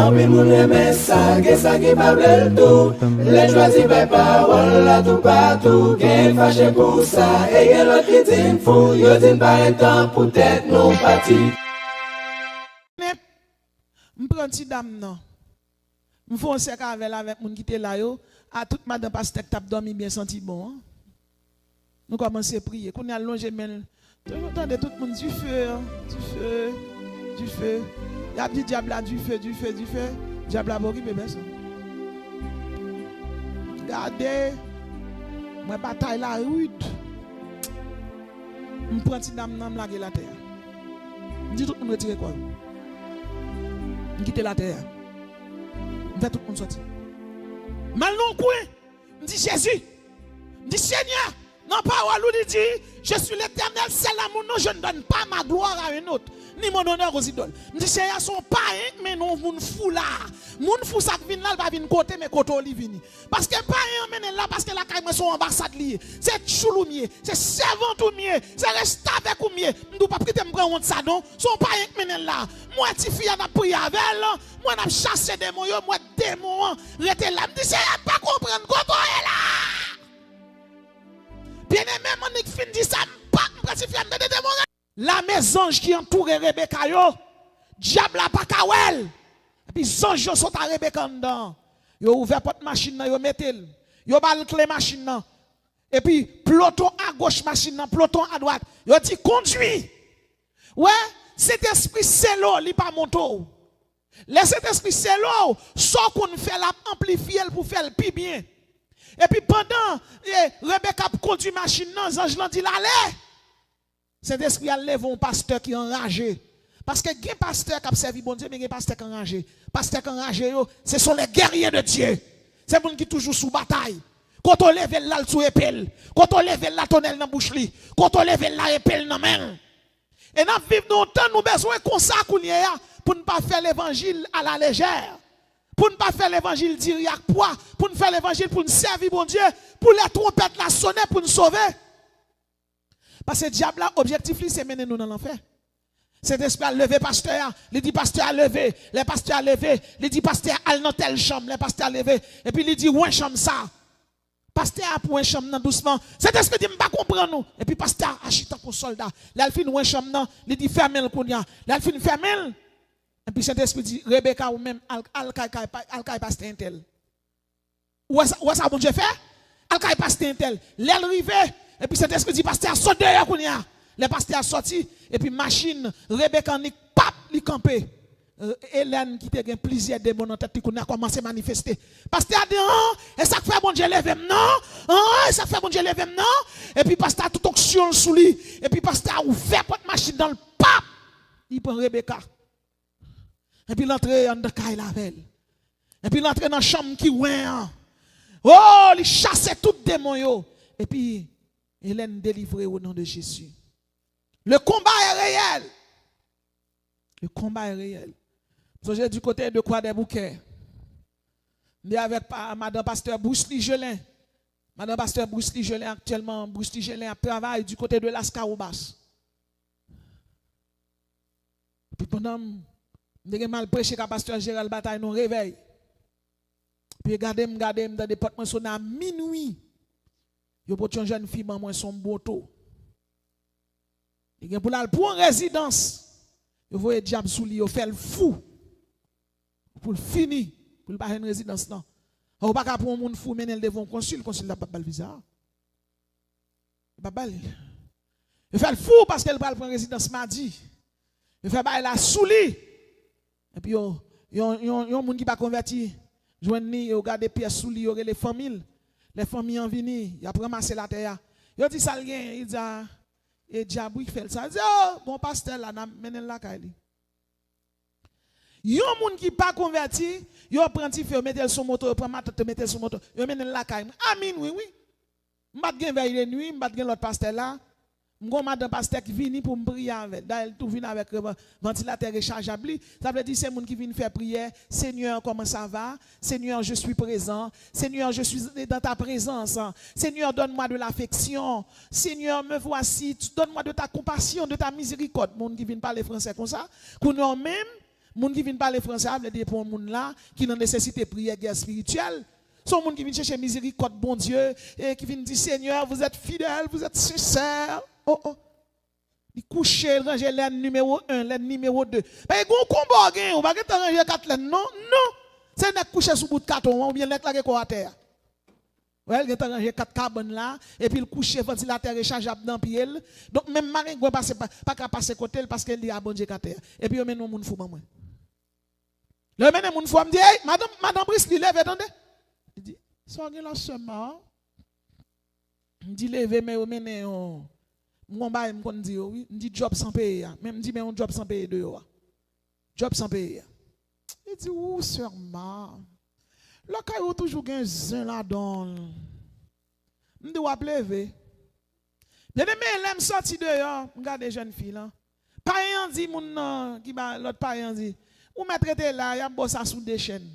En pile moun reme ça, que ça qui pas bel tout. Les choisis par parole là tout partout. Qu'est fâché pour ça, et y'a l'autre qui dit fou. Yo dit pas temps pour tête non parti. M'prend ti dame non. M'font un cercle avec moun qui était là yo. À toute madame pasteur t'a dormi bien senti bon. Nous commençons à prier. Qu'on a allongé men. Entendez tout le monde du feu, du feu, du feu. Il y a dit diable du feu, du feu, du feu. Diable a beaucoup bébé ça. Regardez. Moi bataille la rude. Je prends ti dame nan la terre. Je dis tout le monde retire quoi. Je quitte la terre. Je fais tout le monde sortir. Mal non coin. Je dis Jésus. Je dis Seigneur. Non, parole nous dit, je suis l'Éternel, c'est l'amour, non, je ne donne pas ma gloire à un autre, ni mon honneur aux idoles. Je dis, c'est son païen, mais non, moun fou là. Moun fou ça qui vient là, va venir côté, mais côté oli vini. Parce que païen mène là, parce que la caille son ambassade liée. C'est chouloumier, c'est servant ou mieux, c'est rester avec ou mieux. Nous pas prêter me prendre honte ça non. Son païen qui mène là. Moi, ti fille n'a prié avec elle, moi n'a chassé des démons, moi démon, rete là. Je dis, c'est pas comprendre côté là. Bien-aimé, mon fin dit ça, la maison qui entoure Rebecca, diable a pas kawel. Et puis, les anges sont à Rebecca dedans. Ils ont ouvert porte machine, ils ont mis ils ont bal clé machine. Et puis, peloton à gauche, machine, peloton à droite. Ils ont dit conduit. Ouais, cet esprit c'est l'eau, il pas monto. Laissez cet esprit c'est l'eau, soit qu'on fait l'amplifier pour faire le plus bien. Et puis pendant Rebecca conduit machine, les anges l'ont dit allez. Cet esprit a levé un pasteur qui est enragé. Parce que il y a un pasteur qui a servi bon Dieu, mais il y a un pasteur qui est enragé. Pasteur qui est enragé, ce sont les guerriers de Dieu. C'est les gens qui sont toujours sous bataille. Quand on lève là, sous épelle. Quand on lève là, tonnel dans bouche li. Quand on lève là, épelle dans main. Et nous vivons longtemps, nous avons besoin de ça pour ne pas faire l'évangile à la légère. Pour ne pas faire l'évangile dire poids, pour ne faire l'évangile pour nous servir bon Dieu, pour les trompettes la sonner pour nous sauver. Parce que le diable, l'objectif, c'est mener nous dans l'enfer. Cet esprit a levé pasteur, il dit pasteur a levé, les pasteurs a levé, il dit pasteur a dans telle chambre, les pasteurs a levé, et puis il dit ouais chambre ça. Pasteur a pour un chambre doucement. Cet esprit dit pas comprendre nous. Et puis pasteur a chita pour soldat. Là il fin ouais chambre il dit fermez le kounya. Là il fin fermez. Et puis cet esprit dit Rebecca ou même al-kai pasteur intel. Où ça bon Dieu fait? Al-kai pasteur intel. L'aile rivé. Et puis cet esprit dit pasteur saute dehors kounya. Les pasteurs a sorti et puis machine Rebecca ni pap li campé. Hélène qui te gen plusieurs démons dans tête qui a commencé à manifester. Pasteur a dit et ça fait bon Dieu lever non? Et ça fait bon Dieu lever non? Et puis pasteur a tout onction sous lui et puis pasteur a ouvert porte machine dans le pap. Il prend Rebecca. Et puis l'entrée en de la veille. Et puis l'entrée dans la chambre qui ouin. Oh, il chassait tout démon yo. Et puis Hélène délivrée au nom de Jésus. Le combat est réel. Le combat est réel. J'ai du côté de quoi des bouquets. Je avec Madame Pasteur Bruce Lee Gelin. Madame Pasteur Bruce Lee Gelin actuellement, Bruce Lee Gelin travaille du côté de Lascaroubas. Puis pendant je mal prêché qu'à Pasteur Gérald Bataille nous réveille. Puis regardez dans le département sonné à minuit. Yo pour une jeune fille maman son boto. Et pour la pour une résidence. Yo voyez diable sous lui, yo fait le fou. Pour finir, pour pas une résidence non. On pas pour un monde fou mener devant consul n'a pas le visa. Pas bal. Il fait le fou parce qu'elle va prendre résidence mardi. Il fait bail la sous lui. Et puis yon monde qui pas converti, joindre ni yo garder pièces sous lui, les familles. Les familles en vini, il a ramassé la terre. Yo dit ça rien, il dit et diable qui fait ça. Il dit oh, bon pasteur là menen la kay li. Yon moun qui pas converti, yo prend ti fè mettre son moto, yo prend ma tante mettre son moto, yo menen la kay. Amin oui oui. M'bat gen veille de nuit, m'bat gen l'autre pasteur là. M'gon madame pasteur qui vini pour me prier avec. D'ailleurs tout vient avec ventilateur rechargeable. Ça veut dire c'est moun qui vient faire prière. Seigneur, comment ça va? Seigneur, je suis présent. Seigneur, je suis dans ta présence. Seigneur, donne-moi de l'affection. Seigneur, me voici. Donne-moi de ta compassion, de ta miséricorde. Moun qui vient parler français comme ça. Qu'on même Moun qui vient parler français, veut dire pour moun là qui n'a nécessité prière guerre spirituelle. Son moun qui vient chercher miséricorde bon Dieu et qui vient dire Seigneur, vous êtes fidèle, vous êtes sincère. Oh oh. Il couche ranger l'aine numéro 1, l'aine numéro 2. Parce que gon combat gain, on va pas ranger 4 l'aine non, non. C'est nek coucher sous bout de carton ou bien nek la ko à terre. Ouais, il a rangé 4 cabanes là et puis il couche ventilateur rechargeable dans pied. Donc même marin ne passer pas qu'à passer côté parce qu'il a bon Dieu à terre. Et puis il mène moun fou moi. Le mène moun fou me dit hey, madame Brice lève attendez. Il dit soyez là seulement. Il dit lève mais au mène mon bail me dit oui, il dit job sans payer. Même dit mais un job sans payer de job sans payer. Il dit où sûrement. Le cas où toujours un zin là-dedans. Je dois lever. Bien aimé, l'aime sorti dehors. Regarde les jeunes filles là. Parents dit mon qui ba l'autre parent dit ou mettre là, y a bossé sous des chaînes.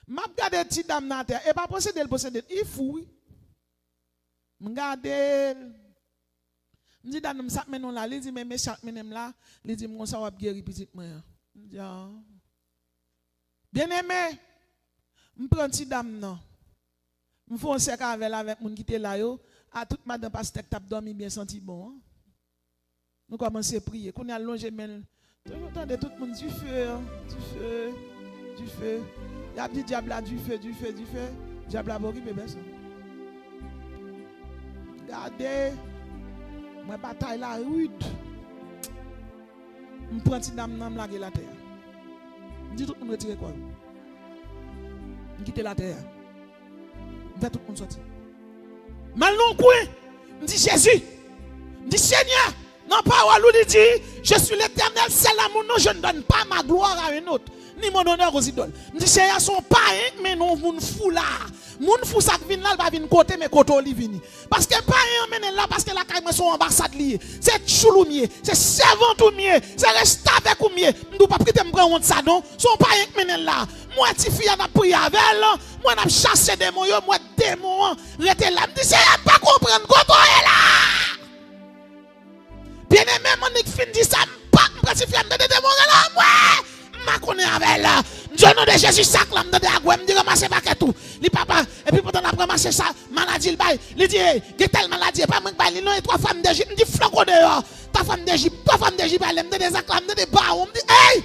M'a regarder petite dame dans terre et pas posséder le posséder. Il fou. Regarder. Me dit dame ça menon là, il dit mais chaque menem là, il dit mon ça va guérir petite moi. Dit bien aimé, je prends une petite dame, non. Je fais un cercle avec les gens qui étaient là. À toute madame pasteur qui a dormi bien senti bon. Nous commençons à prier. Quand on a allongé, entendez tout le monde du feu, du feu, du feu. Il y a dit diable là, du feu, du feu, du feu. Diable là, bébé, ça. Regardez, ma bataille là, rude. Je prends une petite dame, je lague la terre. Je dis tout le monde retire quoi. Je quitte la terre. Je fais tout le monde sortir. Mal non coin. Je dis Jésus. Je dis Seigneur. Non, parole nous dit, je suis l'Éternel, c'est l'amour, non, je ne donne pas ma gloire à un autre, ni mon honneur aux idoles. Je dis Seigneur, son païen, mais non, moun fou là. Moun fou ça qui vient là, va venir côté, mais côté oli vini. Parce que païen mène là, parce que la caille son ambassade liée. C'est chouloumier, c'est servant tout mieux, c'est rester avec ou mieux. Je ne dois pas prêter me prendre ça, non. Son païen qui mène là. Moi, ti fille, on a prié avec elle, moi, on a chassé des démons, moi, démons, rete là. Je dis Seigneur, pas comprendre, côté là. Bien aimé, mon fin dit ça, pas me pratique de démons là, moi. Ma connais avec là. Je nom de Jésus sac là, me de agoué, me dit ramasser paquet tout. Li papa et puis pendant après ramasser ça, maladie le bail. Il dit que telle maladie pas moi bail, non et 3 femmes d'Égypte, me dit flanco dehors. 3 femmes d'Égypte, 3 femmes d'Égypte, elle me des acclame, des baons, me dit hey!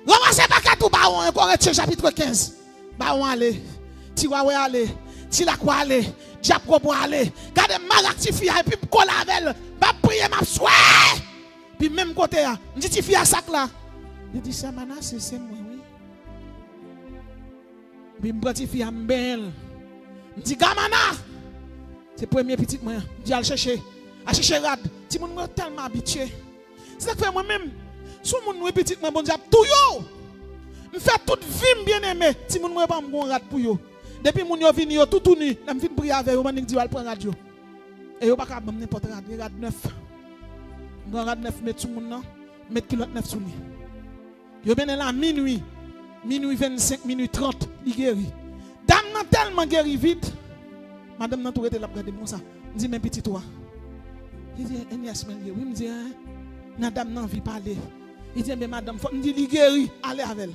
Ramasser paquet tout baon, Corinthiens chapitre 15. Baon aller. Tiwawe aller. Tilakwa aller. Diaprobo aller. Gardez maractifie et puis coller avec elle. Ba prier m'a souhait. Puis même côté là, me dit ti fille à sac là. Il dit ça mana c'est moi oui. Puis me petit fille am belle. Me dit gamana. C'est premier petit moi. Dit à chercher rad. Ti moun tellement habitué. C'est ça que fait moi même. Sou moun petit moi bon diable tout yo. Me fait toute vie bien aimé. Ti moun pas me gon rad pour yo. Depuis moun yo vini yo tout nu, la me fin prier avec yo, man dit al prendre radio. Et yo pas ka bam n'importe rad 9. Gon rad 9 mettre sou moun nan, mettre kilot 9 sou lui. Yo ben là minuit 25, minuit 30, il guéri. Dame nan tellement guéri vite. Madame nan tout était là pour regarder mon ça. Me dit mais petit toi. Il dit yes men oui me dit nan dame nan vie parler. Il dit mais madame faut me dit il guéri, allez avec elle.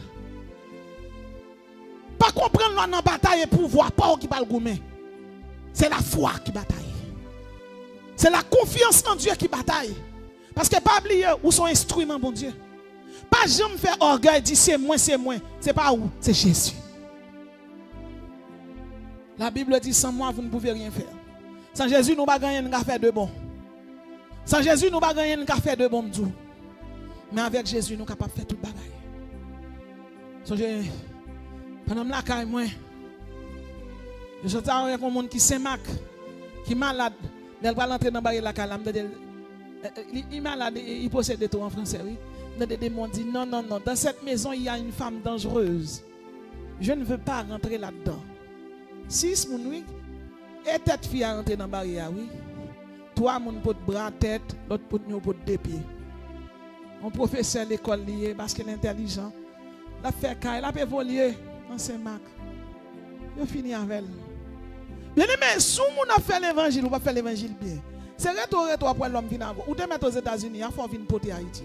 Pas comprendre la bataille et pouvoir pas qui parle gourmet. C'est la foi qui bataille. C'est la confiance en Dieu qui bataille. Parce que pas oublier où sont instruments bon Dieu. Pas jamais faire orgueil dire c'est moi. C'est pas où, c'est Jésus. La Bible dit sans moi vous ne pouvez rien faire. Sans Jésus nous pas gagner un faire de bon. Sans Jésus nous pas gagner un faire de bon Dieu. Mais avec Jésus nous capable faire toute bagaille. Songez pendant la caille moi je suis avec un monde qui est Marc qui est malade, il va rentrer dans la caille, il est malade, il possède des tout en français oui. Des démons dit non, dans cette maison il y a une femme dangereuse. Je ne veux pas rentrer là-dedans. 6 moun oui et tête fille à rentrer dans la barrière oui. 3 moun pour bras tête, l'autre pour deux pieds. On professeur l'école lié parce qu'il est intelligent. La fait caille, la peut voler dans Saint-Marc. Je finis avec elle. Bien aimé, si on a fait l'évangile, on va faire l'évangile bien. C'est retour pour l'homme qui n'a pas. Ou te mettre aux États-Unis, il faut venir porter Haïti.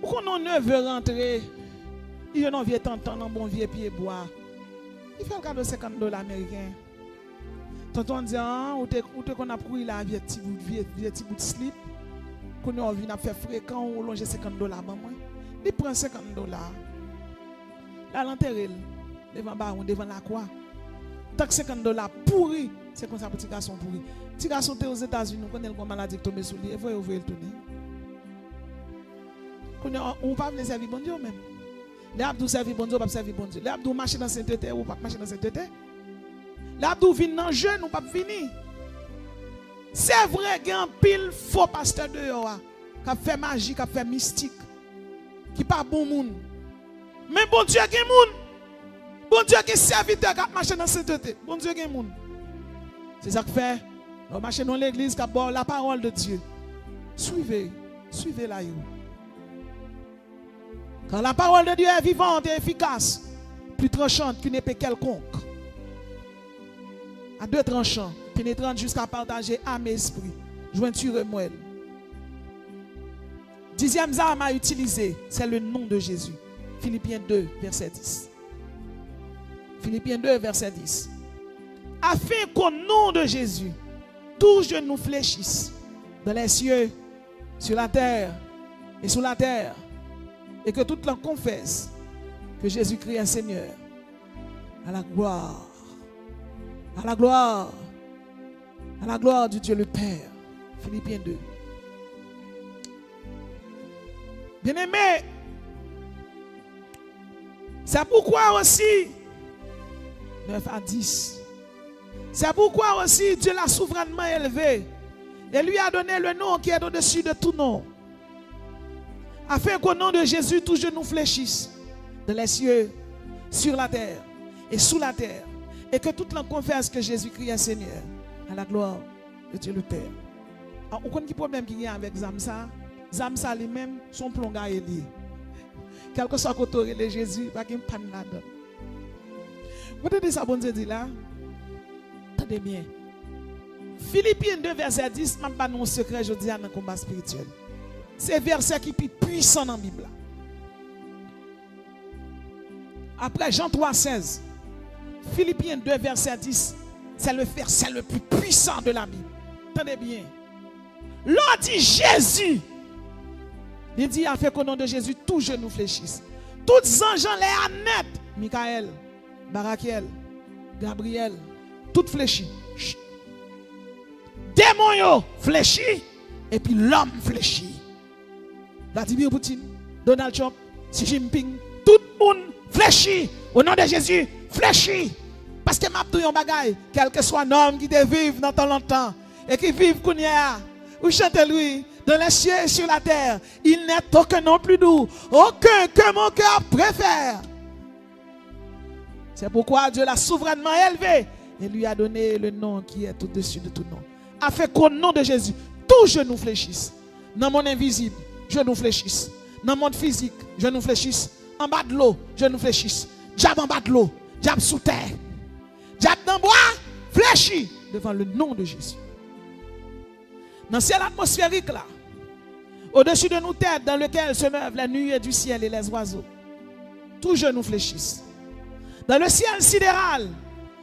Ou qu'on on veut rentrer, il y a un vieux tonton, un bon vieux pied bois. Il fait le cadeau $50 américains. Tonton dit, ou te qu'on a pris la vieux petit bout de slip, qu'on a envie de faire fréquent, ou longer $50 maman. Il prend $50. Là, l'enterre, devant la croix. Tant que $50 pourri, c'est comme ça pour petit garçon pourri. Petit garçon t'es aux États-Unis, on connaît le maladie qui tombe sur lui, il faut ouvrir le tourner. On ne peut pas servir bon Dieu même. Les abdou servir bon Dieu, pas servir bon Dieu. Les abdou marcher dans sainteté ou pas marcher dans sainteté. Les abdou viennent dans jeûne ou pas venir. C'est vrai qu'il y a un pile faux pasteur dehors qui a fait magie, qui a fait mystique, qui pas bon monde. Mais bon Dieu qui est monde. Bon Dieu qui est serviteur qui a marché dans sainteté. Bon Dieu qui est monde. C'est ça que fait. On marche dans l'église qui a la parole de Dieu. Suivez-la. Quand la parole de Dieu est vivante et efficace, plus tranchante qu'une épée quelconque, à deux tranchants, pénétrante jusqu'à partager âme et esprit, jointure et moelle. 10e arme à utiliser, c'est le nom de Jésus. Philippiens 2, verset 10. Philippiens 2, verset 10. Afin qu'au nom de Jésus, tout genou fléchisse dans les cieux, sur la terre et sous la terre, et que toute langue confesse que Jésus-Christ est Seigneur. À la gloire, à la gloire, à la gloire du Dieu le Père. Philippiens 2. Bien-aimé, c'est pourquoi aussi 9 à 10. C'est pourquoi aussi Dieu l'a souverainement élevé et lui a donné le nom qui est au-dessus de tout nom. Afin qu'au nom de Jésus, tout genou fléchisse dans les cieux, sur la terre et sous la terre. Et que toute langue confesse que Jésus-Christ est Seigneur. À la gloire de Dieu le Père. Alors, vous connaissez le problème qu'il y a avec Zamsa? Zamsa lui-même, son plonga est lié. Quel que soit le côté de Jésus, pas qu'il n'y ait pas de là-dedans. Vous entendez ça, bon Dieu dit là? Attendez bien. Philippiens 2, verset 10, je ne vais pas nous secret aujourd'hui dans le combat spirituel. C'est verset qui est plus puissant dans la Bible. Après Jean 3, 16, Philippiens 2, verset 10, c'est le verset le plus puissant de la Bible. Attendez bien. L'on dit Jésus. Il dit, afin qu'au nom de Jésus, tout genou fléchisse. Tous anges les net. Michael, Barakiel, Gabriel, tout fléchi. Démon fléchi. Et puis l'homme fléchi. Vladimir Poutine, Donald Trump, Xi Jinping, tout le monde fléchi. Au nom de Jésus, fléchi. Parce que m'a dit un bagay, quel que soit un homme qui te vive dans tant longtemps et qui vive kounia, ou chante lui dans les cieux et sur la terre, il n'est aucun nom plus doux, aucun que mon cœur préfère. C'est pourquoi Dieu l'a souverainement élevé et lui a donné le nom qui est au-dessus de tout nom. Afin qu'au nom de Jésus, tout genou fléchisse. Dans mon invisible, genou fléchisse. Dans le monde physique, genou fléchisse. En bas de l'eau, genou fléchisse. Diable en bas de l'eau, diable sous terre. Diable dans le bois, fléchi devant le nom de Jésus. Dans le ciel atmosphérique là, au-dessus de nos têtes, dans lequel se meuvent les nuées du ciel et les oiseaux, tout genou fléchisse. Dans le ciel sidéral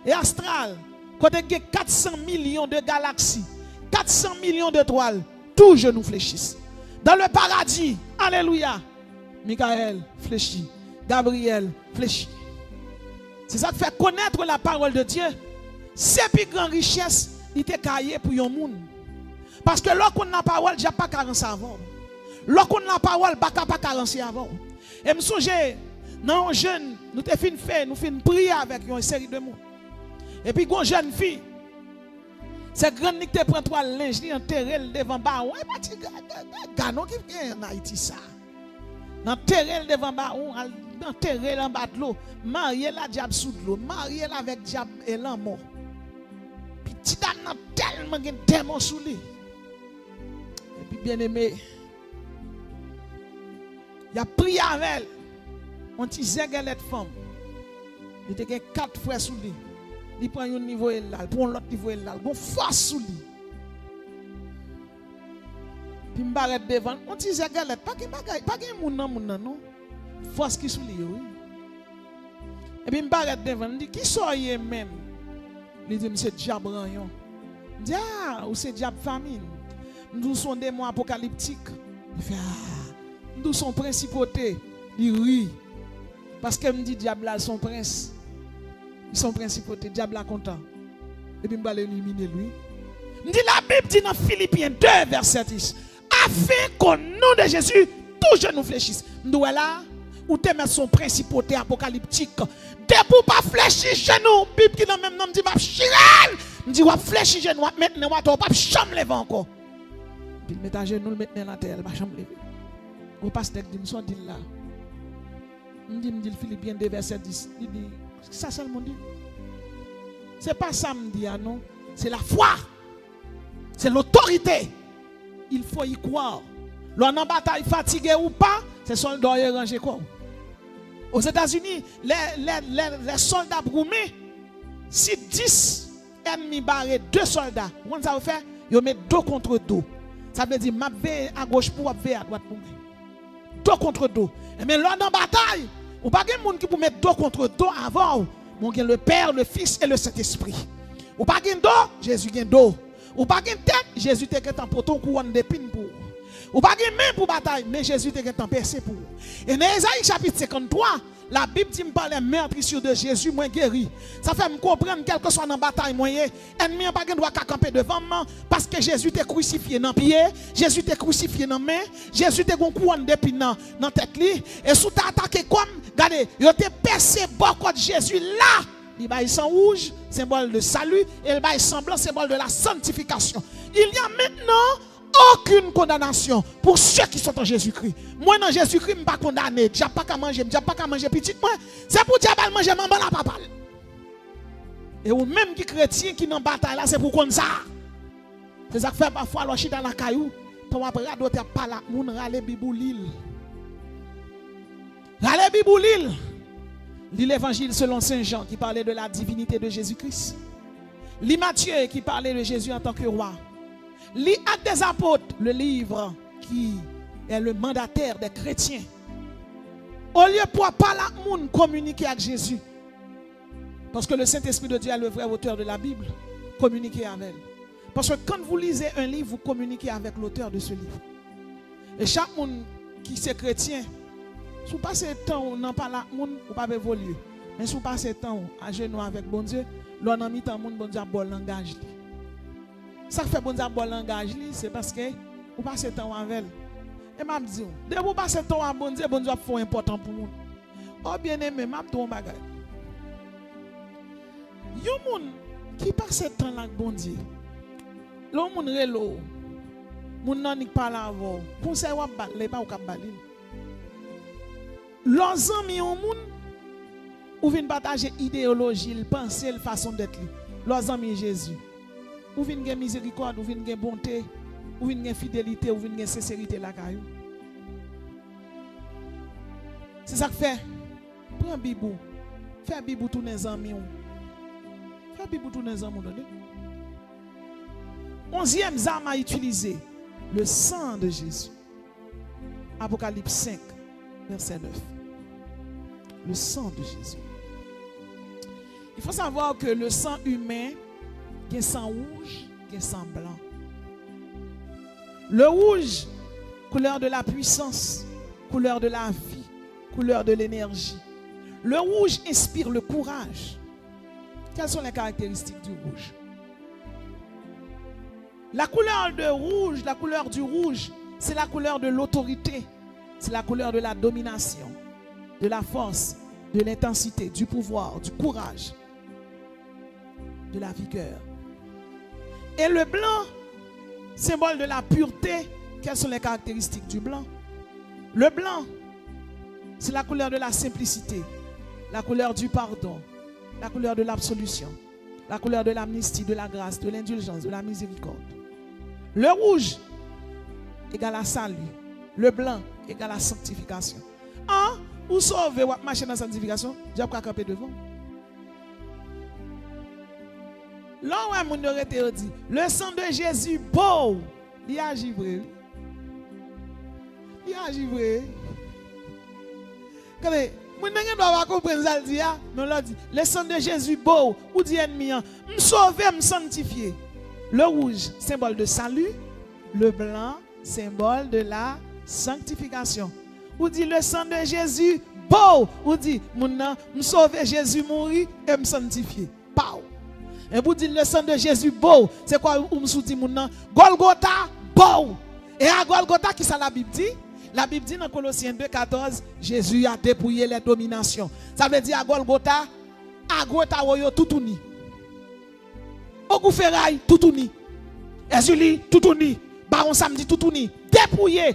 et astral, côté il y a 400 millions de galaxies, 400 millions d'étoiles, tout genou fléchisse. Dans le paradis, alléluia, Michael fléchit, Gabriel fléchit. C'est ça qui fait connaître la parole de Dieu. C'est plus grande richesse, il était caillé pour un monde. Parce que lorsqu'on a la parole, il n'y a pas 40 avant. Lorsqu'on a la parole, il n'y a pas 40 avant. Et je me souviens, dans un jeune, nous avons fait prier avec une série de mots. Et puis, une jeune fille, c'est grand qui te prend trois linges, qui enterre devant baron. Et pas ganon qui vient en Haïti ça. Enterre devant baron, enterre en bas de l'eau, marier la diable sous l'eau, marier la avec diable et l'amour. Puis petit dame tellement de démons sous lui. Et puis bien aimé, il a prié avec elle. On dit zégalette femme. Il était 4 fois sous lui. Il prend un niveau et là, il prend l'autre niveau et là, il prend force sous lui. Puis me barrette devant, on dit galette, pas que moun nan non. Force qui sous lui, oui. Et puis me barrette devant, me dit qui soyez même. Il dit monsieur diable ranyon. Me dit ah, ou c'est diable famine. Nous sommes des mots apocalyptiques. Il fait ah, nous sommes principauté. Il rit. Parce que me dit diable là son prince. Ils sont principauté, diable là content. Et puis me va l'éliminer lui. Me dit la Bible dit dans Philippiens 2 verset 10. Afin qu'au nom de Jésus, tout genou fléchisse. Nous là, ou te met son principauté apocalyptique. Dès pour pas fléchir genou, Bible qui dans même nom dit m'a chirel. Me dit ou fléchir genou, maintenant ou pas chambre lever encore. Puis mettre à genou, mettre dans la terre, pas chambre lever. Au pasteur dit me son dit là. Me dit Philippiens 2 verset 10. Il dit ça seulement dit. C'est pas ça me dit non, c'est la foi. C'est l'autorité. Il faut y croire. L'on en bataille fatigué ou pas, c'est soldats qui rangent quoi. Aux États-Unis, les soldats broumés, si 10 ennemis barrés, 2 soldats, comment ça va faire? Ils mettent 2 contre 2. Ça veut dire, je vais à gauche pour vais à droite pour moi. 2 contre 2. Mais l'on en bataille, ou pas de monde qui peut mettre 2 contre 2 avant. Le Père, le Fils et le Saint-Esprit. Ou pas de 2, Jésus gagne 2. Ou pas de tête, Jésus te fait un poton couronne d'épines pour. Ou pas de main pour bataille, mais Jésus te fait un percé pour. Et dans Ésaïe chapitre 53, la Bible dit me parle meurtrissure de Jésus, moi guéri. Ça fait me comprendre quel que soit dans bataille moyen, ennemi pas droit qu'à camper devant moi parce que Jésus t'est crucifié dans pied, Jésus t'est crucifié dans main, Jésus t'est gon couronne d'épines dans tête li et sous t'a attaqué comme regardez, yo t'est percé beaucoup de Jésus là. Il baille sang rouge, symbole de salut, et il baille sang blanc, symbole de la sanctification. Il y a maintenant aucune condamnation pour ceux qui sont en Jésus-Christ. Moi, dans Jésus-Christ, je ne suis pas condamné. Je n'ai pas qu'à manger, je n'ai pas qu'à manger petit. C'est pour diable manger, maman la papa. Et ou même qui chrétien qui n'en bataille là, c'est pour qu'on ça. C'est ça que fait parfois, l'on chita dans la caillou, pour après, d'autres pas là, moun rale biboulil. Rale biboulil. Lis l'évangile selon Saint Jean qui parlait de la divinité de Jésus-Christ. Lis Matthieu qui parlait de Jésus en tant que roi. Lis Actes des Apôtres, le livre qui est le mandataire des chrétiens. Au lieu pour pas la moun communiquer avec Jésus. Parce que le Saint-Esprit de Dieu est le vrai auteur de la Bible. Communiquez avec elle. Parce que quand vous lisez un livre, vous communiquez avec l'auteur de ce livre. Et chaque monde qui est chrétien, si vous passez le temps, on n'en parle à moun, vous pas évoluer. Mais si vous passez le temps à genoux avec bon Dieu, l'on a mis tant moun bon Dieu a bon langage. Ça fait bon Dieu a bon langage, c'est parce que vous passez le temps avec elle. Et m'a dit, dès que vous passez le temps avec bon Dieu a fait important pour vous. Oh bien aimé, m'a dit un bagage. Yon moun qui passe le temps avec bon Dieu. L'on moun relo. Moun nan ni parle avant. Pour ça wap bat, les pas ou k'ap balil. Leurs amis au monde ou viennent partager idéologie, pensée, façon d'être. Leurs amis Jésus. Ou viennent gagner miséricorde, ou viennent gagner bonté, ou viennent gagner fidélité, ou viennent gagner sincérité la caillou. C'est ça que fait. Prends bibou. Fais bibou tous les amis. Fais bibou tous les amis. 11e arme à utiliser. Le sang de Jésus. Apocalypse 5. Verset 9. Le sang de Jésus. Il faut savoir que le sang humain, il y a sang rouge, il y a sang blanc. Le rouge, couleur de la puissance, couleur de la vie, couleur de l'énergie. Le rouge inspire le courage. Quelles sont les caractéristiques du rouge? La couleur de rouge, la couleur du rouge, c'est la couleur de l'autorité. C'est la couleur de la domination, de la force, de l'intensité, du pouvoir, du courage, de la vigueur. Et le blanc, symbole de la pureté. Quelles sont les caractéristiques du blanc? Le blanc, c'est la couleur de la simplicité, la couleur du pardon, la couleur de l'absolution, la couleur de l'amnistie, de la grâce, de l'indulgence, de la miséricorde. Le rouge égale à salut. Le blanc égale à sanctification. Ah, ou sauver ou marcher dans la sanctification, Dieu va camper devant. Là où on aurait dit, le sang de Jésus, beau, il agit vrai. Il agit vrai. Regardez, mon n'engagez doit comprendre ça dit mais on dit le sang de Jésus beau ou dit ennemi me sauver me sanctifier. Le rouge symbole de salut, le blanc symbole de la sanctification. Ou dit le sang de Jésus beau ou dit mon me sauver Jésus mourir et me sanctifier. Pau. Et vous dites le sang de Jésus beau, c'est quoi ou me soutient mon nom Golgotha beau. Et à Golgotha qui ça la Bible dit? La Bible dit dans Colossiens 2:14, Jésus a dépouillé les dominations. Ça veut dire à Golgotha tout uni. Ogu Ferraille tout uni. Ezuli tout uni. Baron Samedi tout uni. Dépouillé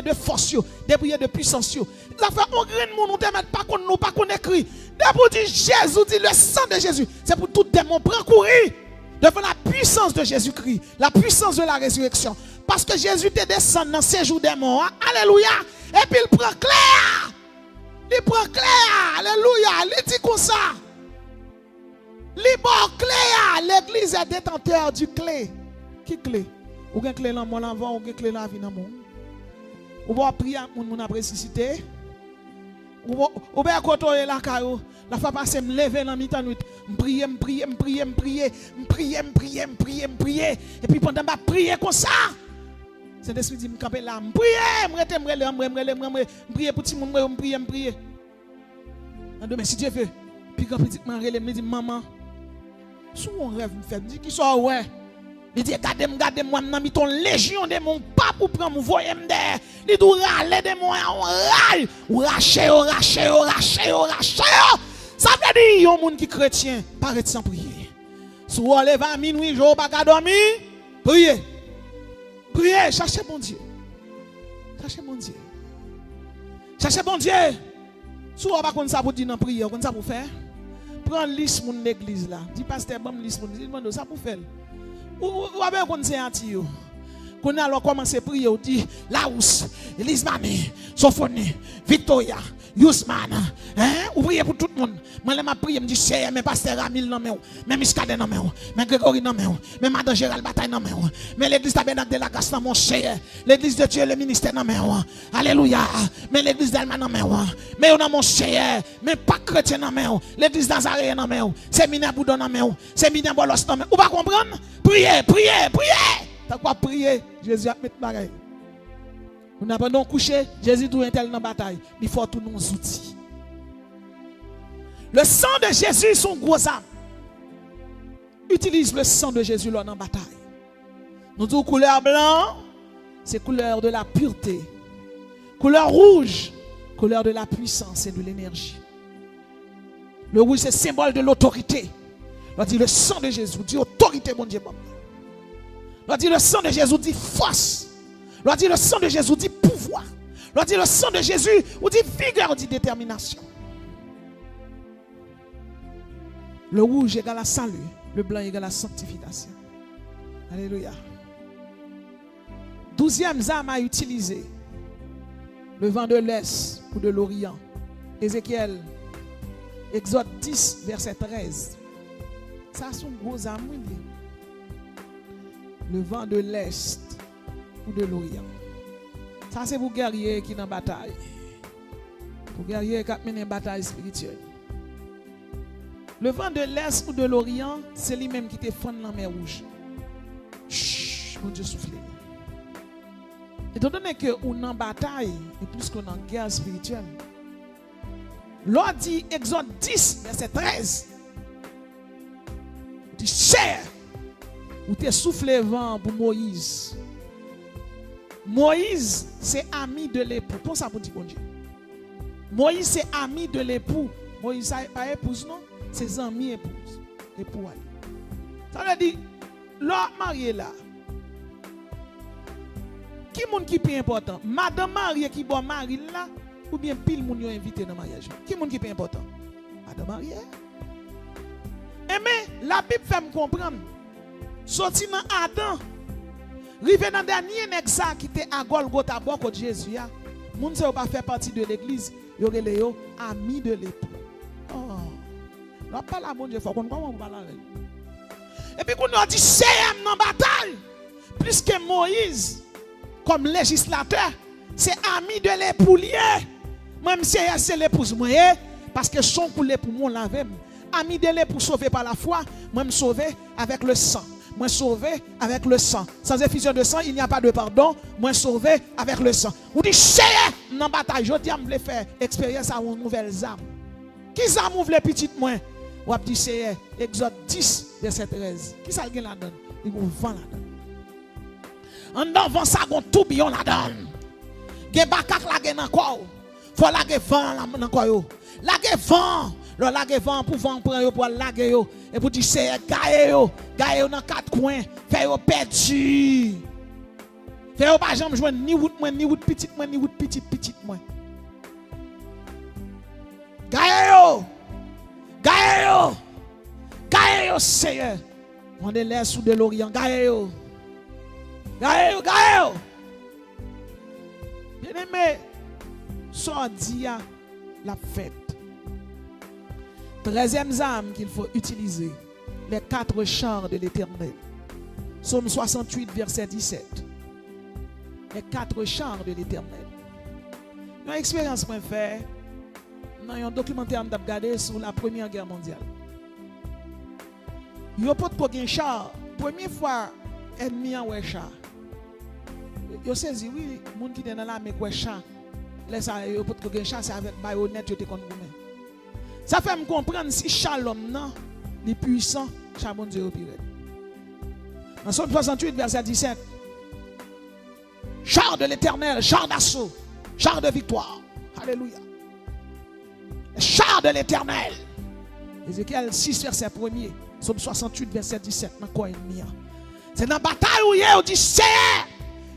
de force, dépouillé de puissance. Ça fait on grain moun nous te mettre pas qu'on nous pas qu'on écrit. Depuis dit Jésus dit le sang de Jésus, c'est pour tout démon prend courir devant la puissance de Jésus-Christ, la puissance de la résurrection. Parce que Jésus te descend dans ces jours des morts. Alléluia. Et puis il prend clair. Il prend clair. Alléluia. Il dit comme ça. Il prend clair. L'église est détenteur du clé. Qui clé? Ou une clé dans mon avant, ou une clé dans la vie dans mon. Ou va prier à mon après ressuscité. Ou bien côté la caillou. La fois passée me lever dans mi-temps nuit, me prier. Et puis pendant ma prière comme ça, Saint-Esprit dit me camper là, me prier pour tout le monde, me prier. Mais si Dieu veut, puis quand petit me dit maman, sous mon rêve me fait dit qui soit ouais. Il dit regardez moi dans mi ton légion de mon pas pour prendre mon voyer me derrière. Il dit râler de moi on raille, ou racher. Ça veut dire yon moun qui chrétien, paraît sans prier. Si vous levez à minuit, jour pas dormir, priez. Priez, cherchez bon Dieu. Cherchez bon Dieu. Cherchez bon Dieu. Si vous pas comme ça pour dire dans prière, comme ça pour faire. Prends liste mon l'église là. Dis pasteur bon liste mon, dis ça pour faire. Ou avez comme c'est anti yo. Qu'on alors commencer à prier, on dit Laous, Elise Mami, Sophonie, Victoria, Yousman, ou prier pour tout le monde. Moi, je prie, je dis, c'est mes pasteurs Amil, mes Miskade, mes Grégory, mes Madame Gérald Bataille, mais l'église Tabernacle de la Grâce, mon cher, l'église de Dieu, le ministère, alléluia, mais l'église d'Allemagne, mais on a mon cher, mais pas chrétien, l'église d'Azaré, séminaire Boudon, séminaire Bolos, ou pas comprendre? Priez. T'as quoi prier? Jésus a mis bagaille. Nous n'avons pas couché, Jésus doit être dans la bataille. Il faut tous nos outils. Le sang de Jésus, son gros âme. Utilise le sang de Jésus là dans la bataille. Nous disons couleur blanc, c'est couleur de la pureté. Couleur rouge, couleur de la puissance et de l'énergie. Le rouge, c'est symbole de l'autorité. On dit le sang de Jésus, dit autorité, mon Dieu. On dit le sang de Jésus dit force. On dit le sang de Jésus dit pouvoir. On dit le sang de Jésus on dit vigueur, on dit détermination. Le rouge égale à salut, le blanc égale à sanctification. Alléluia. 12e âme à utiliser. Le vent de l'Est ou de l'Orient. Ézéchiel, Exode 10, verset 13. Ça, c'est un gros âme. Le vent de l'Est ou de l'Orient. Ça, c'est pour guerriers qui sont en bataille. Pour guerriers qui mènent une bataille spirituelle. Le vent de l'Est ou de l'Orient, c'est lui-même qui te fond dans la mer rouge. Chut, mon Dieu souffle. Étant donné que on est en bataille, et plus qu'on est en guerre spirituelle, l'on dit Exode 10, verset 13. Il dit, cher, ou te soufflé vent pour Moïse. Moïse, c'est ami de l'époux. Pour ça, pour dire bon Dieu. Moïse, c'est ami de l'époux. Moïse, c'est pas épouse, non? C'est ami épouse. Époux. Ça veut dire, l'homme marié là. Qui est qui est important? Madame mariée qui bon mari là, ou bien pile moun yo invité dans le mariage? Qui est qui est important? Madame mariée. Mais la Bible fait me comprendre. Sorti dans Adam, rivé dans dernier nexa qui était à Golgotha bord de Jésus, moun se pas faire partie de l'église, yo relé yo ami de l'époux. Oh. Là pas la bon Dieu, faut qu'on comment on parle avec. Et puis qu'on a dit c'est dans bataille plus que Moïse comme législateur, c'est ami de l'époux lié. Même si c'est l'épouse moi, parce que son coulé pour moi la même. Ami de l'époux sauvé par la foi, moi me sauvé avec le sang. Moi sauvé avec le sang. Sans effusion de sang, il n'y a pas de pardon. Moi sauvé avec le sang. Ou dit c'est dans bataille, je dis me faire expérience à une nouvelle âme. Qui ça m'ouvre les petites moins? Ou a dit c'est Exode 10 verset 13. Qui ça gagne la donne? Il vous vend la donne. En avant ça gon tout bien la donne. Ge bakak la gen encore. Faut la ge vent encore yo. La ge vent. Le lague vent pour vent prendre yo pour lague yo et pour dire c'est gaé yo dans quatre coins, fait yo perdu. Fait yo pas jamais joindre ni route moi ni route petite moi ni route petite moi. Gaé yo Seigneur. On est là sous de l'Orient, gaé yo. Bien aimé, ça dit la fête. 13e âme qu'il faut utiliser, les 4 chants de l'Éternel. Psaume 68, verset 17. Les 4 chants de l'Éternel. Une expérience que je fais dans un documentaire que j'ai regardé sur la Première Guerre mondiale. Il y a pas de char. Première fois, ennemi en char. Il saisi, oui, les gens qui sont dans l'armée qui char. Là, il y a pas de char, c'est avec baïonnette, il y a ça fait me comprendre si Shalom non, les puissants, Shalom Dieu au pire. Dans Psaume 68, verset 17. Char de l'Éternel, char d'assaut, char de victoire. Alléluia. Char de l'Éternel. Ézéchiel 6, verset 1er. Psaume 68, verset 17. C'est dans la bataille où il dit c'est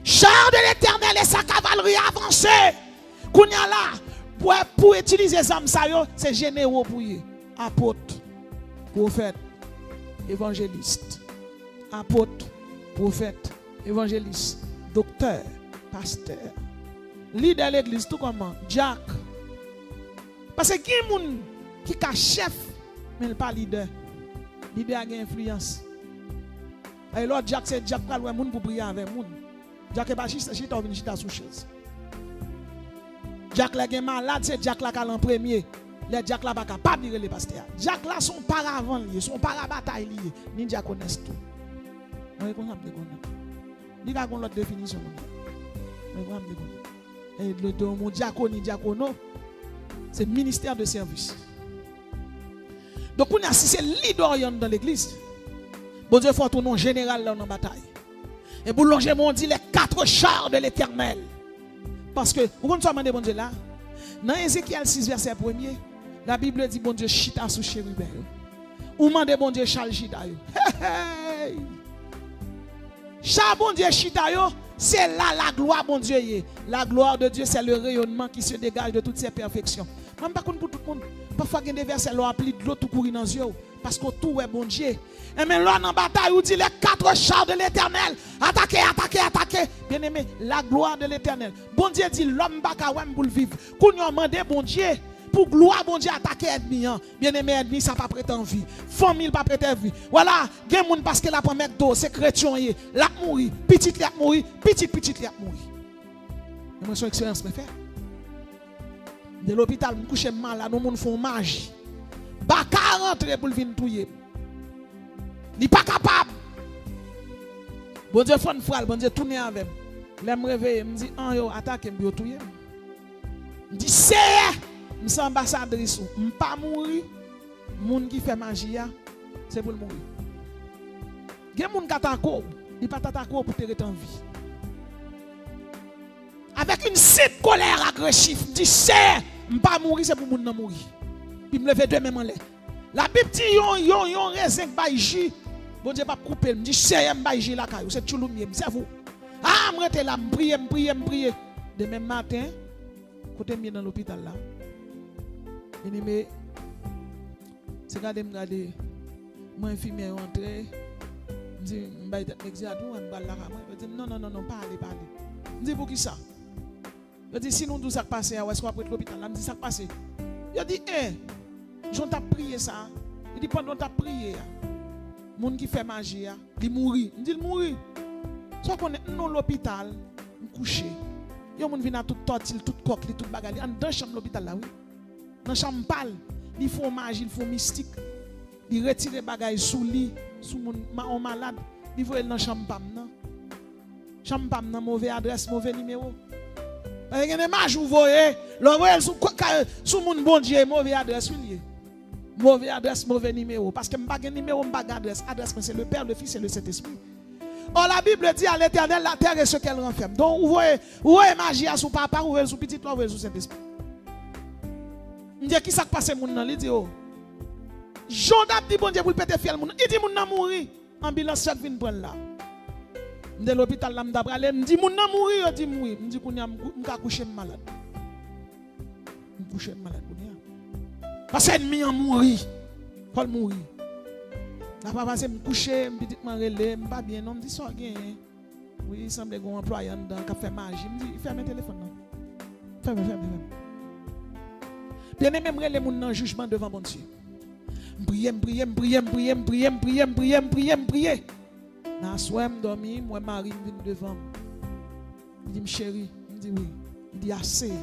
char de l'Éternel et sa cavalerie avancée. Kounya là. Pour utiliser les âmes, c'est généraux pour eux. Apôtre, prophète, évangéliste. Apôtre, prophète, évangéliste, docteur, pasteur. Leader de l'église, tout comment? Jack. Parce que qui est un qui est chef, mais il n'est pas leader. Leader a une influence. Et l'autre Jack, c'est Jack qui a le monde pour prier avec le monde. Jack n'est pas juste sous chaise. Jack la est malade, c'est Jack la qui est en premier. Les Jack la pas capable de les pasteurs. Jack la sont paravent liés, sont parabataille liés. Ni Jack connaissent tout. Vous comprenez? Ni ka l'autre définition. Vous comprenez? Et le mot diaconie, diacono, c'est ministère de service. Donc si c'est leader dans l'église, bon Dieu faut ton nom général là dans la bataille. Et pour longer mon dit les 4 chars de l'Éternel. Parce que, vous comprenez bon Dieu là? Dans Ézéchiel 6, verset 1er, la Bible dit bon Dieu chita sous chérubin. Ou demande bon Dieu chal chita yo. Chal bon Dieu chita yo, c'est là la gloire bon Dieu y est. La gloire de Dieu c'est le rayonnement qui se dégage de toutes ses perfections. Même pas pour tout le monde. Parfois il y a des versets l'eau appli de l'eau tout courir dans les yeux parce que tout est bon Dieu. Et mais là dans bataille où dit les 4 chars de l'Éternel, attaquez. Bien aimé, la gloire de l'Éternel. Bon Dieu dit l'homme pas capable pour vivre. Qu'on y demande bon Dieu pour gloire bon Dieu attaquer ennemi. Bien aimé ennemi ça pas prétend vie. Famille pas prétend vie. Voilà, gen moun parce que la prend McDo, c'est chrétien y, la mourir, petite la mourir, petite la mourir. Moi son expérience me fait. De l'hôpital, je couche mal, là, nous font magie. Baka rentrer pour venir touyer. Il n'est pas capable. Bon Dieu, faut une fois, bon Dieu, tourner avec moi. Là, je me réveille, je me dis, yo, attaque, je me touyer. Je dis, c'est, je suis ambassadrice, je ne suis pas mourir. Les gens qui font magie, c'est pour mourir. Il y a des gens qui attaquent, ils ne pas t'attaquer pour te rester en vie. Avec une cette colère agressive, je dis, c'est, je ne pas mourir, c'est pour moun nan mourir. Puis je me lève deux mêmes en l'air. La Bible dit, yon raisin qui va y bon Dieu pas couper, me dit, c'est, je vais y la caillou, c'est tout le monde, c'est vous. Ah, je suis là, je prie. De même matin, quand je suis dans l'hôpital là, je me c'est regarder, moi, infirmière rentrée, je dis, je vais te dire, je dis, non, parlez. Je dis, pour qui ça? Je dis, si nous nous ça passe, est-ce qu'on va prendre l'hôpital? Je dis, ça passe. Il dit, j'en t'ai prié ça. Il dit, pendant que tu as prié, les gens qui fait magie, ils mourent. Je dis, ils mourent. Soit qu'on est dans l'hôpital, couché. Yo moun vient à tout tortil, tout coq, tout bagarre. En dans chambre l'hôpital là oui. Dans chambre pâle, il faut magie, il faut mystique. Il retire bagaille sous lit, sous mon malade, il faut dans chambre pam nan. Chambre pam nan mauvaise adresse, mauvais numéro. Parce que des mages vous voyez, l'envoyer sous mon bon Dieu, mauvaise adresse lié. Mauvaise adresse, mauvais numéro parce que m'pa gen numéro, m'pa gen adresse. Adresse c'est le Père, le Fils et le Saint-Esprit. Or la Bible dit à l'Éternel la terre est ce qu'elle renferme. Donc vous voyez magie à son papa, vous voyez son petit, vous voyez son Saint-Esprit. Me dit qui ça passe moun nan, il dit oh. Jondab dit bon Dieu pour péter fiel moun. Il dit moun nan mourir. Ambulance chak vinn prendre là. De l'hôpital là m'da pralé, me dit moun nan mourir, il dit mourir. Me dit kounya m'ka coucher malade. M'coucher malade kounya. Parce que ennemi en mourir. Faut mourir. La papa c'est me coucher, me petit relé, me pas bien non, me dit ça gain. Oui, il semble qu'on employé dedans qui fait magie. Me dit ferme téléphone non. Ferme. Bien aimé me relé moun nan jugement devant bon Dieu. Prier. Dans soir me dormi, moi Marie vient devant. Il dit chérie, il dit oui. Il dit assez. Il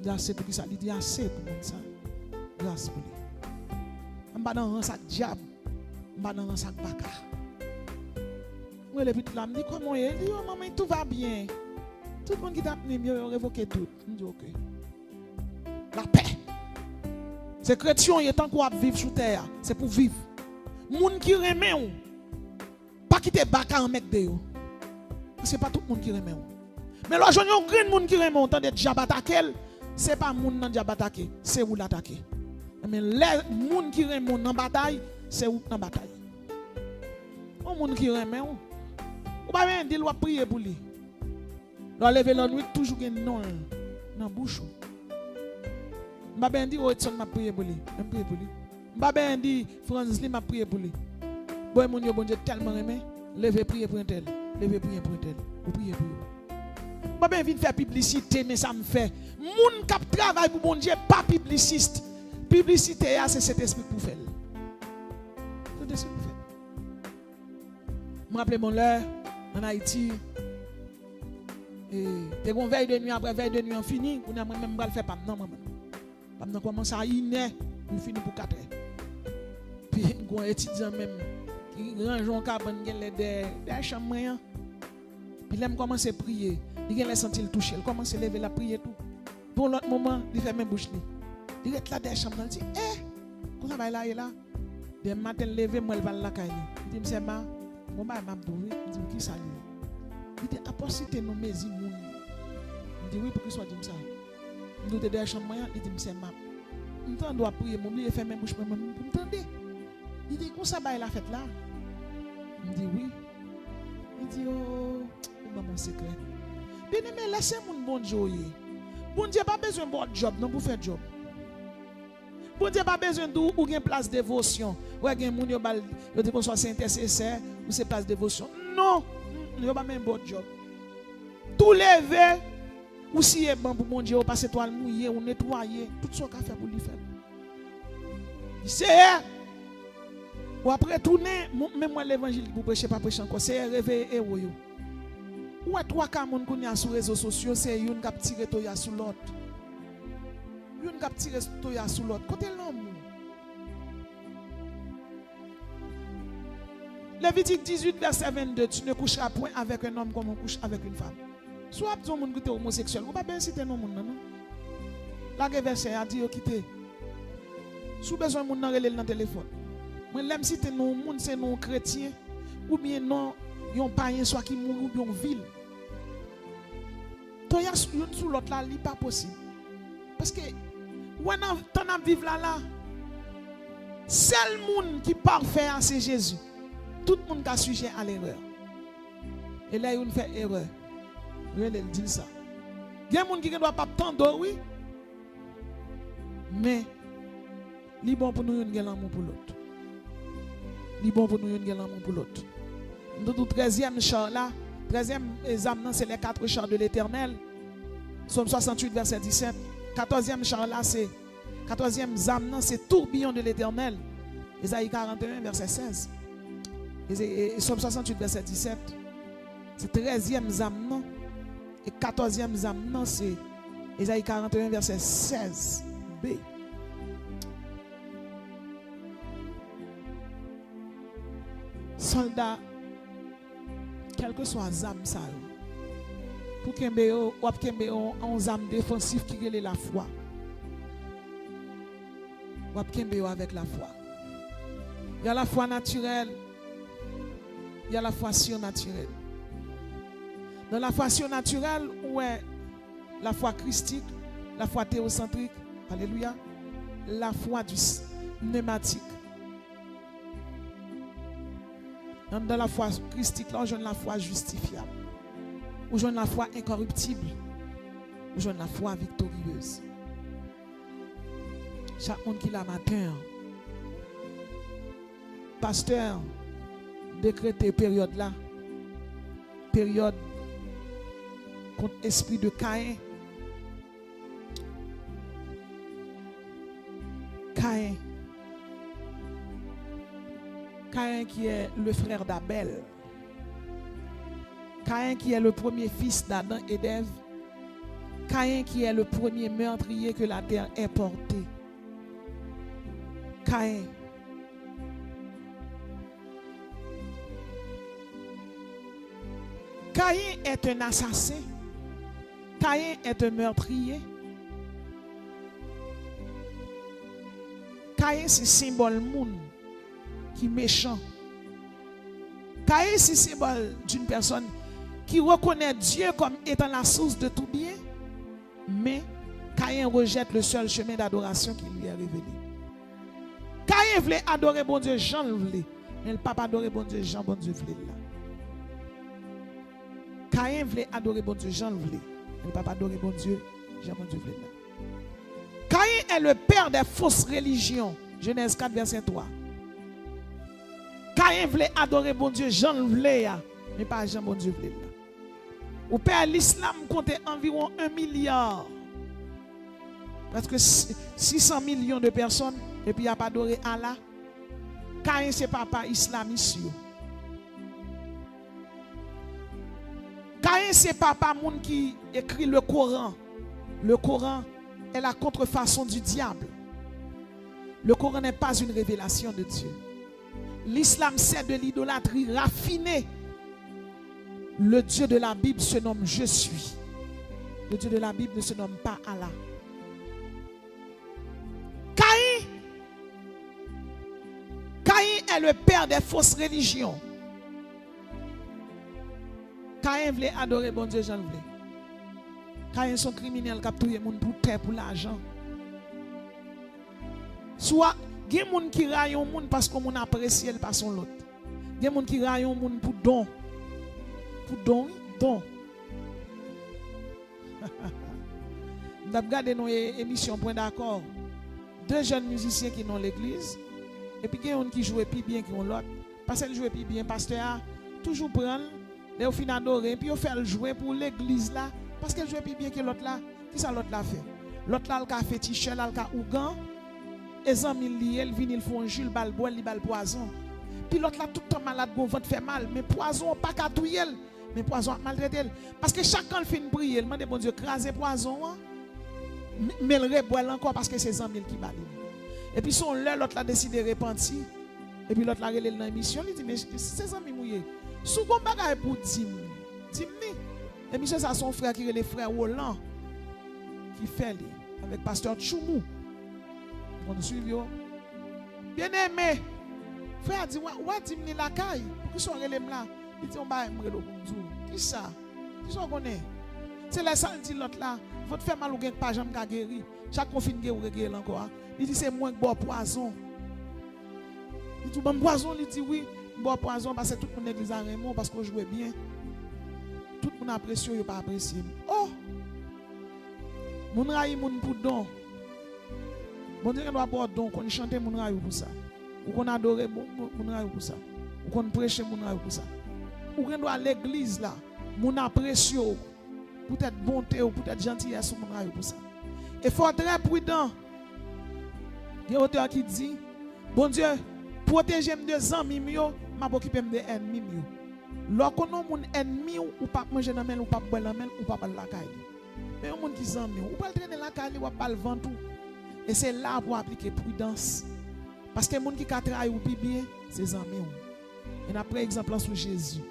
dit assez pour qui ça? Il dit assez pour ça. Grâce pour lui. Je suis dans un sac diable. Je suis dans un sac baka. Moi le petit là me dit comment il dit oh maman tout va bien. Tout le monde qui t'a venu, il a révoqué tout. Je dis ok. La paix. C'est chrétien, il est temps qu'on vivre sur terre. C'est pour vivre. Moun qui remet ou. Pas quitter baka en mec de ou. C'est pas tout le monde qui remet ou. Mais là, je vois un grand monde qui remet ou. Tant de diabatakel, c'est pas moun nan diabataké, c'est ou l'attaquer. Mais les moun qui remet ou dans bataille, c'est ou dans bataille. On moun qui remet ou. Ou pas bien dire ou prier pour lui. Là lever la nuit toujours gen non dans bouche. M'a ben dit Edson m'a prié pour lui. M'a prié pour lui. M'a ben dit Franz m'a prié pour lui. Boy mon Dieu bon Dieu tellement aimé, lever prier pour un tel, lever prier pour un tel, ou prier pour lui. M'a ben vinn faire publicité mais ça me fait moun k'ap travail pour bon Dieu pas publiciste. Publicité c'est cet esprit pour faire. C'est esprit pour faire. Me rappelle mon l'heure en Haïti. Et t'es qu'on veille de nuit après veille de nuit en fini, on a même pas le faire pas non maman. Pas commence à inné, on finit pour 4 heures. Puis on étudiant même qui range en cabane des chambres moyen. Puis là commence à prier, il a senti le toucher, il commence à lever la prière tout. Pour l'autre moment, il fait même bouche li. Il est là des chambres, il dit comment va là et là. Des matin lever moi il va la caille. Il dit c'est ma mon ba m'a doué, il dit qui ça lui. Il dit apporter nos maisons moun. Il dit oui pour que soit dit ça. Nous te des chambres moyen, il dit c'est ma. On doit prier, mon lui fait même bouche pour m'entendez. Il dit comment ça va la fête là. Il dit oui. Il dit oh mon secret. Bien aimé laissez mon bon Dieu. Bon Dieu pas besoin de bon job non pour faire job. Bon Dieu pas besoin d'où ou une place de dévotion. Ouais gen moun yo bal yo te soit intercesseur ou c'est place de dévotion. Non. Il pas même bon job. Tout lever ou si est bon pour mon Dieu, passer toile mouillée ou nettoyer, tout ce qu'on fait pour lui faire. C'est ou après tourner même moi l'évangile pour prêcher pas prêcher encore, c'est réveiller héros yo. Ou est trois cas moun qu'on y a sur réseaux sociaux, c'est une qui tire toya sur l'autre. Une qui tire toya sur l'autre. Côté l'homme. Lévitique 18, verset 22, tu ne coucheras point avec un homme comme on couche avec une femme. Soit tu es homosexuel, ou pas bien citer non monde non. La verset a dit quitter. Sous besoin moun nan relèl dans téléphone. Moi l'aime citer non monde c'est non chrétien ou bien non yon païen soit qui mourou ou bien ville. Toi ya sous l'autre là, li pas possible. Parce que when t'en a vivre là seul monde qui parfait c'est Jésus. Tout le monde a sujet à l'erreur. Et là, il fait erreur. Il dit ça. Il y a des gens qui ne doivent pas attendre, oui. Mais, il est bon pour nous, il y a l'amour pour l'autre. Il est bon pour nous, il y a l'amour pour l'autre. Dans le 13e char là, 13e examen, c'est les 4 chars de l'Éternel. Somme 68, verset 17. 14e char là, c'est 14e examen, c'est tourbillon de l'Éternel. Ésaïe 41, verset 16. Et Somme 68, verset 17. C'est 13e examen, Et 14e zam, non, c'est Ésaïe 41, verset 16b. Soldat, quel que soit zam ça, pour qu'il y ait un zam défensif qui est la foi. Ou avec la foi. Il y a la foi naturelle, il y a la foi surnaturelle. Dans la foi surnaturelle, où est la foi christique, la foi théocentrique, alléluia, la foi du pneumatique. Dans la foi christique, là, on joue la foi justifiable. On joue la foi incorruptible. On joue la foi victorieuse. Chaque monde qui l'a matin, pasteur, décrété période là, période contre esprit de Caïn. Caïn qui est le frère d'Abel. Caïn qui est le premier fils d'Adam et d'Ève. Caïn qui est le premier meurtrier que la terre ait porté. Caïn. Caïn est un assassin. Caïn est un meurtrier. Caïn c'est symbole moun qui est méchant. Caïn c'est symbole d'une personne qui reconnaît Dieu comme étant la source de tout bien, mais Caïn rejette le seul chemin d'adoration qui lui est révélé. Caïn voulait adorer bon Dieu, Jean le voulait, mais le papa adorer bon Dieu, Jean bon Dieu voulait là. Caïn voulait adorer bon Dieu, Jean le voulait, mais le papa adorer bon Dieu, Jean bon Dieu voulait là. Caïn est le père des fausses religions. Genèse 4, verset 3. Caïn voulait adorer bon Dieu, Jean le voulait, mais pas Jean bon Dieu voulait là. Au père, l'islam comptait environ 1 milliard. Parce que 600 millions de personnes, et puis il n'y a pas adoré Allah. Caïn, c'est papa islamiste. Caïn, c'est papa moun qui écrit le Coran. Le Coran est la contrefaçon du diable. Le Coran n'est pas une révélation de Dieu. L'islam, c'est de l'idolâtrie raffinée. Le Dieu de la Bible se nomme Je suis. Le Dieu de la Bible ne se nomme pas Allah. Caïn est le père des fausses religions. Caïn voulait adorer bon Dieu, Jean le voulait. Caïn sont criminels qui ont tué les gens pour terre, pour l'argent. Soit, il y a des gens qui raillent les gens parce qu'on apprécie le passant l'autre. Il y a des gens qui raillent les gens pour don. Pour don. Nous avons regardé nos émissions Point d'accord. 2 jeunes musiciens qui sont dans l'église. Et puis il y a des qui jouent plus bien que l'autre. Parce qu'ils jouent plus bien, pasteur a toujours prendre, et au final adorer, puis il fait le jouer pour l'église là. Parce qu'elle joue plus bien que l'autre là. Qui ça l'autre là fait? L'autre là, il a fait t-shirt, il a ougan. Et les amis liés, ils viennent, ils font jus, ils bal bois, ils bal poison. Puis l'autre là, tout le temps malade, bon ventre fait mal. Mais poison, pas qu'à touiller. Mais poison a maltraité. Parce que chacun fait une prière, il demande bon Dieu, craser poison. Mais il reboit encore parce que c'est les amis qui balent. Et puis son l'autre là décidé de repentir. Et puis l'autre là relève dans l'émission, il dit mais c'est ses amis mouillés. Sous qu'on bagaille pour Dim. Et monsieur ça son frère qui est le frère Roland qui fait avec pasteur Choumou. On suit bien aimé. Frère dit ouais Dim ni la caille. Pour sont relève là. Il dit on va me pour nous. Qui ça? Qui sont connaît? C'est là ça dit l'autre là, votre faire mal ou gain pas jamais guéri. Chaque confine guéri encore. Il dit c'est moins que boire poison. Il dit bon poison, il dit oui, boire poison parce que tout le monde église à Raymond parce qu'on jouait bien. Tout le monde apprécie ou pas apprécié. Oh! Moun raï moun pour don. Bon Dieu doit boire don, qu'on chante moun raï pour ça. Ou qu'on adore moun raï pour ça. Ou qu'on prêche moun raï pour ça. Ou qu'on doit à l'église là, moun apprécie peut-être bonté ou peut-être gentillesse moun raï pour ça. Il faut être très prudent. Il y a un auteur qui dit, bon Dieu, protégez-moi de amis, je m'occupe de ennemis. Lorsqu'on a mon ennemi ou pas manger dans main ou pas boire dans main ou pas parler la caille. Mais un monde qui s'ennuie, ou pas traîner la caille ou pas le vent tout. Et c'est là pour appliquer prudence. Parce que les gens qui travaillent ou bien, c'est les amis. Et après exemple sur Jésus.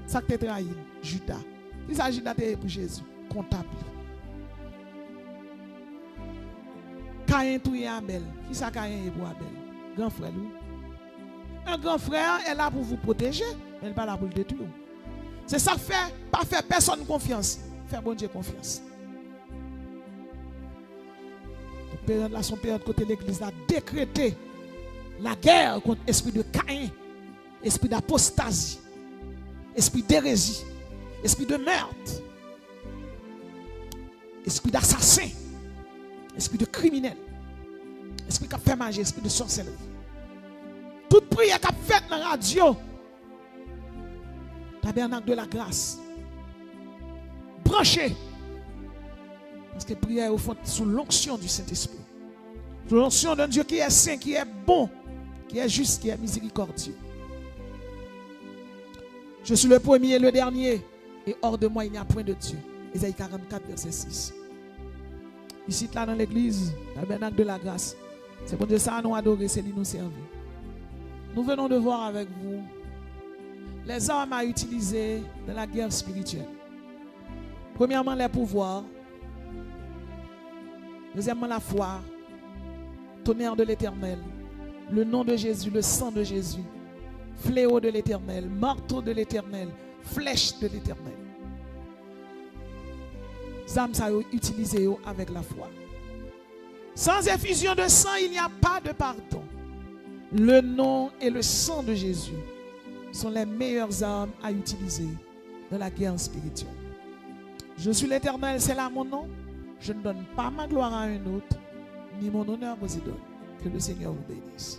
Ça que tu trahi, Judas. Qui s'agit Judas pour Jésus? Comptable. Caïn touye Abel. Qui ça Caïn est pour Abel? Grand frère. Un grand frère est là pour vous protéger, mais il n'est pas là pour le détruire. C'est ça que fait, pas faire personne confiance. Faire bon Dieu confiance. Période là, son période côté l'église a décrété la guerre contre l'esprit de Caïn, esprit d'apostasie, esprit d'hérésie, esprit de meurtre, esprit d'assassin, esprit de criminel, esprit qui a fait magie, esprit de sorcellerie. Toute prière qui a fait dans la radio, tabernacle de la grâce, branché. Parce que prière est au fond sous l'onction du Saint-Esprit. Sous l'onction d'un Dieu qui est saint, qui est bon, qui est juste, qui est miséricordieux. Je suis le premier et le dernier, et hors de moi il n'y a point de Dieu. Ésaïe 44, verset 6. Ici, là dans l'église, tabernacle de la grâce, c'est pour Dieu ça nous adorer, c'est lui nous servir. Nous venons de voir avec vous les armes à utiliser dans la guerre spirituelle. Premièrement, les pouvoirs. Deuxièmement, la foi, tonnerre de l'Éternel, le nom de Jésus, le sang de Jésus, fléau de l'Éternel, marteau de l'Éternel, flèche de l'Éternel. Zam ça utilisé avec la foi. Sans effusion de sang, il n'y a pas de pardon. Le nom et le sang de Jésus sont les meilleures armes à utiliser dans la guerre spirituelle. Je suis l'Éternel, c'est là mon nom. Je ne donne pas ma gloire à un autre, ni mon honneur aux idoles. Que le Seigneur vous bénisse.